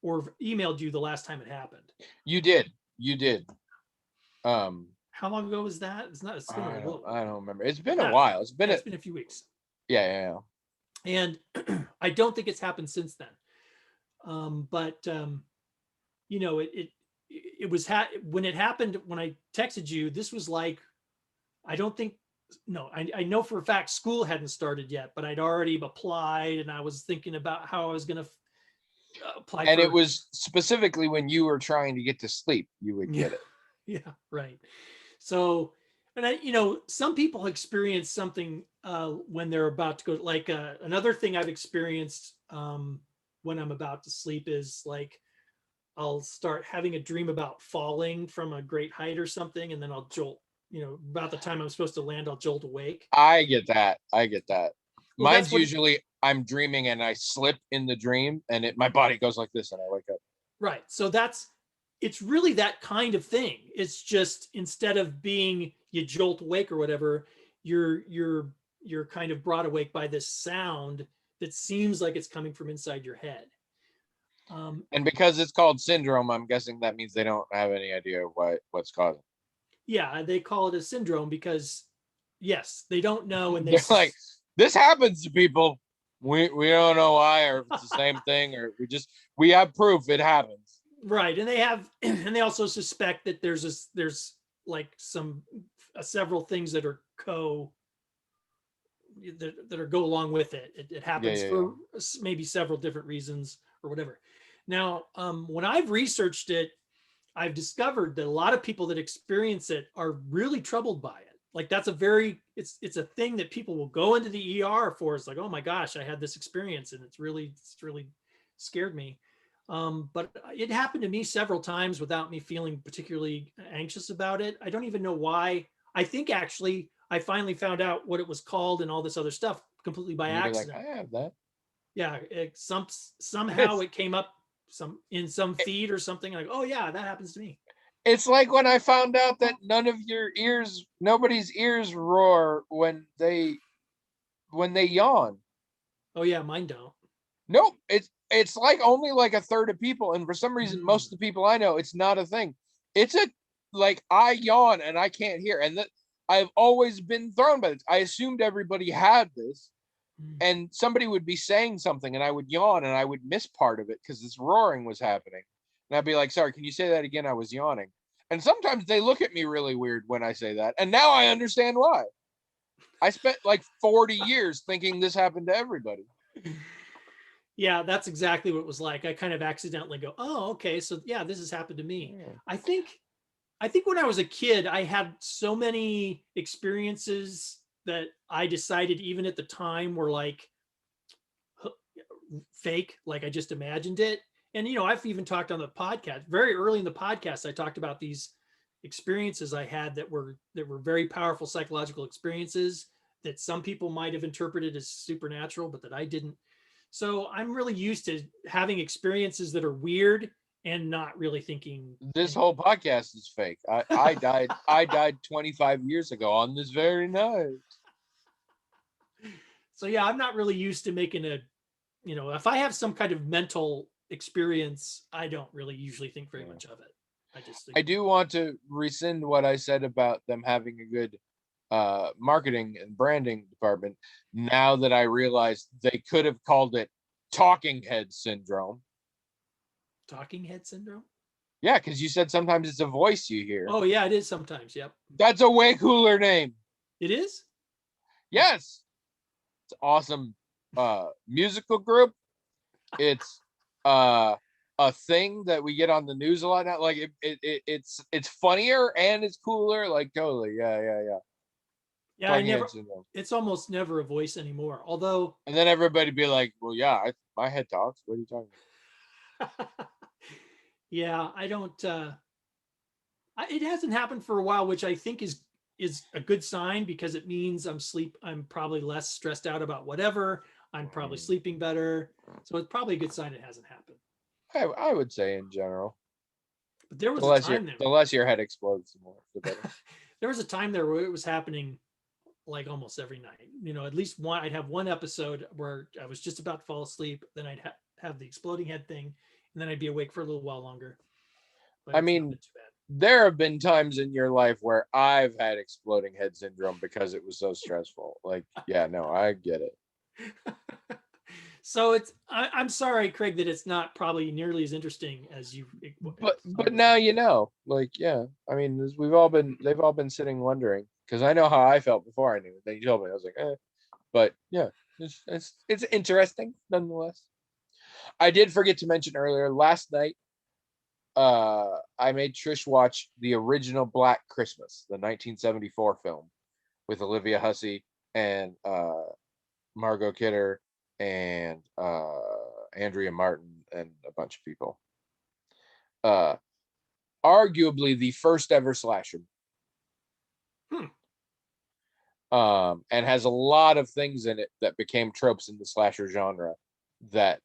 or emailed you the last time it happened. You did. How long ago was that? It's not. It's been I don't remember. It's been a while. It's been a few weeks. Yeah. And I don't think it's happened since then. But it was when it happened, when I texted you, this was like, I know for a fact school hadn't started yet, but I'd already applied and I was thinking about how I was going to apply. And it was specifically when you were trying to get to sleep, you would get it. Yeah, right. So, and some people experience something when they're about to go. Like another thing I've experienced when I'm about to sleep is like I'll start having a dream about falling from a great height or something, and then I'll jolt. About the time I'm supposed to land, I'll jolt awake. I get that. Well, mine's usually I'm dreaming and I slip in the dream, and my body goes like this, and I wake up. Right. So it's really that kind of thing. It's just instead of being you jolt awake or whatever, you're kind of brought awake by this sound that seems like it's coming from inside your head. And because it's called syndrome, I'm guessing that means they don't have any idea what's causing. Yeah, they call it a syndrome because, yes, they don't know, and they're like, this happens to people. We don't know why, or if it's the same thing, or we have proof it happens. Right, and they also suspect that there's like several things that are go along with it. It happens for maybe several different reasons or whatever. Now, when I've researched it, I've discovered that a lot of people that experience it are really troubled by it. Like it's a thing that people will go into the ER for. It's like, oh my gosh, I had this experience and it's really scared me. But it happened to me several times without me feeling particularly anxious about it. I don't even know why. I think actually I finally found out what it was called and all this other stuff completely by accident. Like, I have that. Yeah, somehow it came up in some feed or something, like, oh yeah, that happens to me. It's like when I found out that nobody's ears roar when they yawn. Oh yeah, mine don't. Nope. It's like only like a third of people, and for some reason, most Mm, of the people I know, it's not a thing. It's a like I yawn and I can't hear, and that I've always been thrown by this. I assumed everybody had this, mm. and somebody would be saying something, and I would yawn, and I would miss part of it because this roaring was happening, and I'd be like, "Sorry, can you say that again? I was yawning." And sometimes they look at me really weird when I say that, and now I understand why. I spent like 40 years thinking this happened to everybody. Yeah, that's exactly what it was like. I kind of accidentally go, "Oh, okay, so yeah, this has happened to me." Yeah. I think I think when I was a kid, I had so many experiences that I decided even at the time were like fake, like I just imagined it. And I've even talked on the podcast very early in the podcast. I talked about these experiences I had that were very powerful psychological experiences that some people might have interpreted as supernatural, but that I didn't. So I'm really used to having experiences that are weird and not really thinking This anything. whole podcast is fake. I died 25 years ago on this very night. So yeah, I'm not really used to making if I have some kind of mental experience, I don't really usually think very Yeah. much of it. I just I think, do want to rescind what I said about them having a good marketing and branding department. Now that I realize they could have called it talking head syndrome. talking head syndrome. Yeah, because you said sometimes it's a voice you hear. Oh yeah, it is sometimes. Yep, That's a way cooler name. it is. Yes. It's awesome musical group. It's uh a thing that we get on the news a lot now. Like it's funnier and it's cooler. Like totally. Yeah. Yeah, I Talking never. head syndrome. It's almost never a voice anymore. Although, And then everybody be like, well, yeah, my head talks. What are you talking yeah, I don't. It hasn't happened for a while, which I think is a good sign because it means I'm probably less stressed out about whatever. I'm probably about? sleeping better. So it's probably a good sign it hasn't happened. I would say in general. But there The was a less your time there. the less your head explodes, the more the better. There was a time there where it was happening like almost every night. At least one. I'd have one episode where I was just about to fall asleep. Then I'd have the exploding head thing, and then I'd be awake for a little while longer. But I it's not mean, been too there have been times in your life where I've had exploding head syndrome because it was so stressful. Like, yeah, no, I get it. bad. So I'm sorry, Craig, that it's not probably nearly as interesting as you thought But it was now going to you know. Like, yeah. I mean, they've all been sitting wondering because I know how I felt before I knew it. Then you told me, I was like, eh. But yeah, it's interesting nonetheless. I did forget to mention earlier last night. I made Trish watch the original Black Christmas, the 1974 film with Olivia Hussey and Margot Kidder and Andrea Martin and a bunch of people. Uh, Arguably the first ever slasher. Hmm. And has a lot of things in it that became tropes in the slasher genre that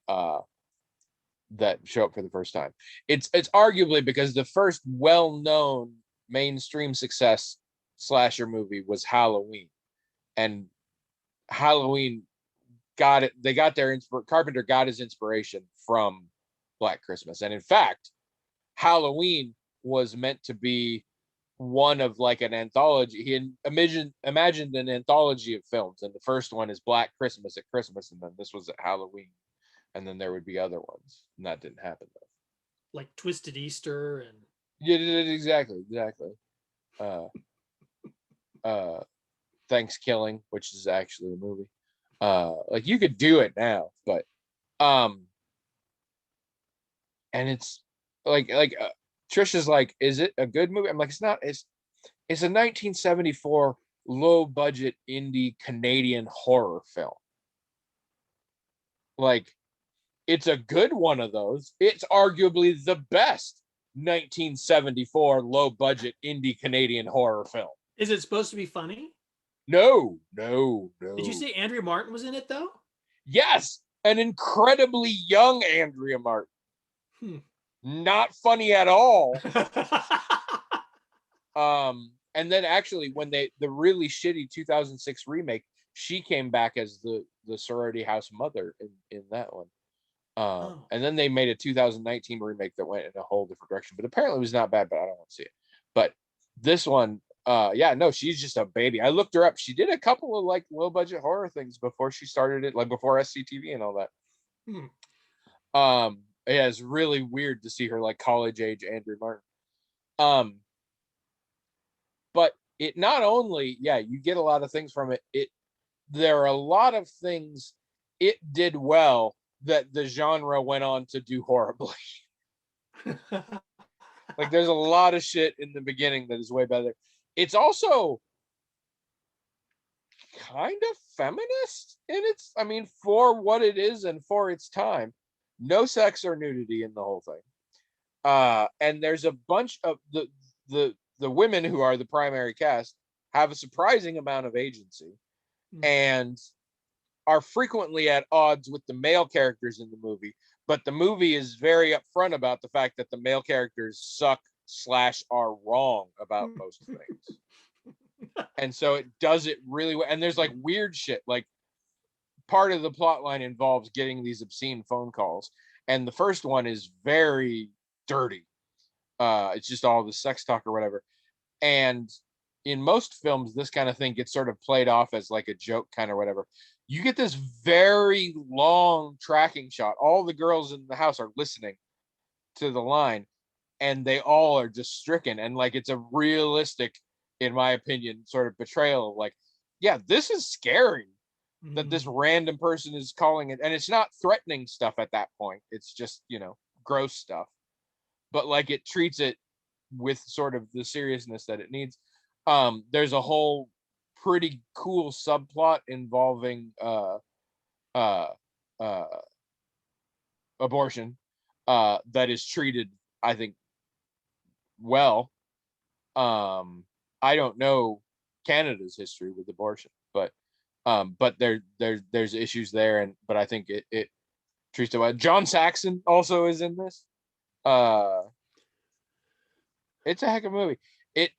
that show up for the first time. It's arguably because the first well-known mainstream success slasher movie was Halloween, and Halloween got it. They got their Carpenter got his inspiration from Black Christmas, and in fact, Halloween was meant to be one of like an anthology. He imagined an anthology of films, and the first one is Black Christmas at Christmas, and then this was at Halloween, and then there would be other ones, and that didn't happen though. like Twisted Easter and Yeah, exactly. Uh, uh, Thanksgiving, which is actually a movie. Like you could do it now, but um, and it's like Trisha's like, is it a good movie? I'm like, it's not. It's a 1974 low budget indie Canadian horror film. Like, it's a good one of those. It's arguably the best 1974 low budget indie Canadian horror film. is it supposed to be funny? Did you No. say Andrea Martin was in it though? Yes, an incredibly young Andrea Martin. Hmm. not funny at all. And then actually when the really shitty 2006 remake, she came back as the sorority house mother in that one. Oh. And then they made a 2019 remake that went in a whole different direction, but apparently it was not bad, but I don't want to see it. But this one, yeah, no, she's just a baby. I looked her up. She did a couple of like low budget horror things before she started it, like before SCTV and all that. Hmm. Yeah, it's really weird to see her like college age Andrew Martin. But it not only, yeah, you get a lot of things from it. There are a lot of things it did well that the genre went on to do horribly. Like there's a lot of shit in the beginning that is way better. It's also kind of feminist in its, I mean, for what it is and for its time. No sex or nudity in the whole thing. And there's a bunch of the women who are the primary cast have a surprising amount of agency and are frequently at odds with the male characters in the movie. But the movie is very upfront about the fact that the male characters suck / are wrong about most things. And so it does it really well. And there's like weird shit. Like part of the plot line involves getting these obscene phone calls. And the first one is very dirty. It's just all the sex talk or whatever. And in most films, this kind of thing gets sort of played off as like a joke kind of whatever. You get this very long tracking shot. All the girls in the house are listening to the line and they all are just stricken. And like it's a realistic, in my opinion, sort of betrayal of like, yeah, this is scary that this random person is calling it. And it's not threatening stuff at that point. It's just, gross stuff. But like it treats it with sort of the seriousness that it needs. There's a whole pretty cool subplot involving uh, uh, abortion that is treated, I think, well. I don't know Canada's history with abortion, but there's issues there, but I think it treats it well. John Saxon also is in this. It's a heck of a movie.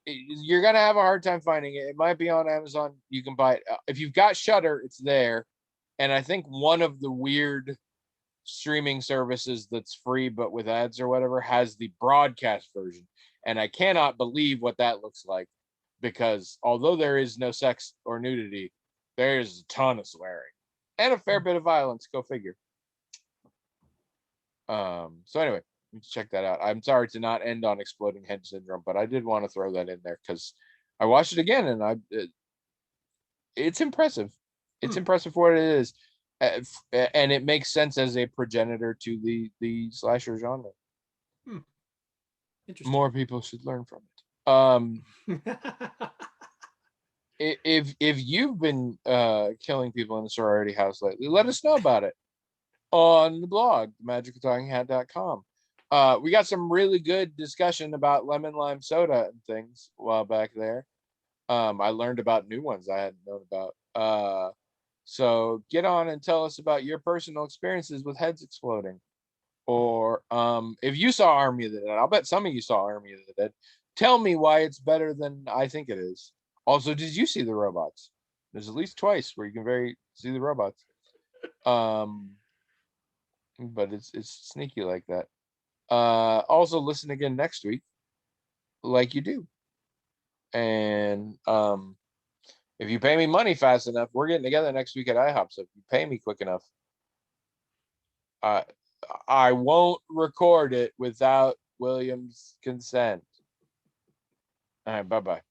You're gonna have a hard time finding it. It might be on Amazon. You can buy it if you've got Shudder. It's there, and I think one of the weird streaming services that's free but with ads or whatever has the broadcast version, and I cannot believe what that looks like because although there is no sex or nudity, there is a ton of swearing and a fair bit of violence. Go figure. So anyway, check that out. I'm sorry to not end on exploding head syndrome, but I did want to throw that in there because I watched it again and it's impressive. It's impressive for what it is, and it makes sense as a progenitor to the slasher genre. Interesting. More people should learn from it. If you've been killing people in the sorority house lately, let us know about it on the blog, magicaltalkinghat.com. We got some really good discussion about lemon lime soda and things a while back there. I learned about new ones I hadn't known about. So get on and tell us about your personal experiences with heads exploding. Or if you saw Army of the Dead, I'll bet some of you saw Army of the Dead. Tell me why it's better than I think it is. Also, did you see the robots? There's at least twice where you can see the robots. But it's sneaky like that. Also listen again next week, like you do. And if you pay me money fast enough, we're getting together next week at IHOP. So if you pay me quick enough, I won't record it without William's consent. All right, bye-bye.